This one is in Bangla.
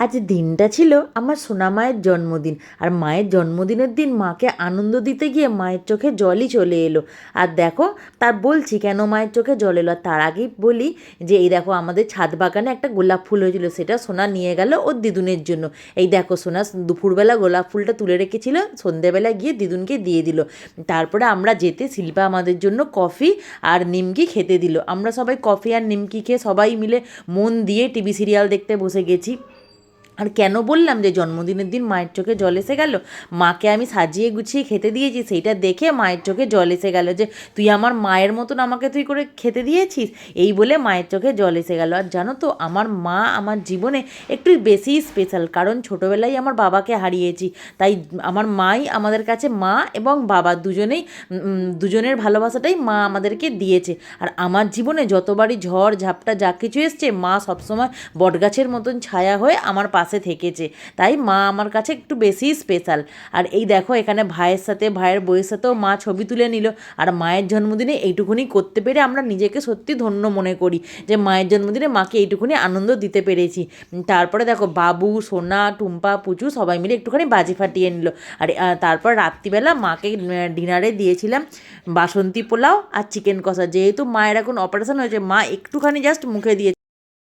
আজ দিনটা ছিল আমার সোনা মায়ের জন্মদিন। আর মায়ের জন্মদিনের দিন মাকে আনন্দ দিতে গিয়ে মায়ের চোখে জলই চলে এলো। আর দেখো, তার বলছি কেন মায়ের চোখে জল এলো। আর তার আগেই বলি যে এই দেখো, আমাদের ছাদ বাগানে একটা গোলাপ ফুল হয়েছিল, সেটা সোনা নিয়ে গেল ওর দিদুনের জন্য। এই দেখো, সোনা দুপুরবেলা গোলাপ ফুলটা তুলে রেখেছিল, সন্ধেবেলা গিয়ে দিদুনকে দিয়ে দিল। তারপরে আমরা যেতে শিল্পা আমাদের জন্য কফি আর নিমকি খেতে দিল। আমরা সবাই কফি আর নিমকি খেয়ে সবাই মিলে মন দিয়ে টিভি সিরিয়াল দেখতে বসে গেছি। আর কেন বললাম যে জন্মদিনের দিন মায়ের চোখে জল এসে গেল, মাকে আমি সাজিয়ে গুছিয়ে খেতে দিয়েছি, সেইটা দেখে মায়ের চোখে জল এসে গেল যে তুই আমার মায়ের মতন আমাকে তুই করে খেতে দিয়েছিস, এই বলে মায়ের চোখে জল এসে গেল। আর জানো তো, আমার মা আমার জীবনে একটু বেশিই স্পেশাল, কারণ ছোটোবেলায় আমার বাবাকে হারিয়েছি। তাই আমার মাই আমাদের কাছে, মা এবং বাবা দুজনেই, দুজনের ভালোবাসাটাই মা আমাদেরকে দিয়েছে। আর আমার জীবনে যতবারই ঝড় ঝাপটা যা কিছু এসছে, মা সবসময় বটগাছের মতন ছায়া হয়ে আমার পাশে থেকেছে। তাই মা আমার কাছে একটু বেশিই স্পেশাল। আর এই দেখো, এখানে ভাইয়ের সাথে, ভাইয়ের বউয়ের সাথেও মা ছবি তুলে নিল। আর মায়ের জন্মদিনে এইটুকুনি করতে পেরে আমরা নিজেকে সত্যি ধন্য মনে করি যে মায়ের জন্মদিনে মাকে এইটুকুনি আনন্দ দিতে পেরেছি। তারপরে দেখো, বাবু, সোনা, টুম্পা, পুচু সবাই মিলে একটুখানি বাজি ফাটিয়ে নিল। আর তারপর রাত্রিবেলা মাকে ডিনারে দিয়েছিলাম বাসন্তী পোলাও আর চিকেন কষা। যেহেতু মায়ের এখন অপারেশন হয়েছে, মা একটুখানি জাস্ট মুখে দিয়েছে।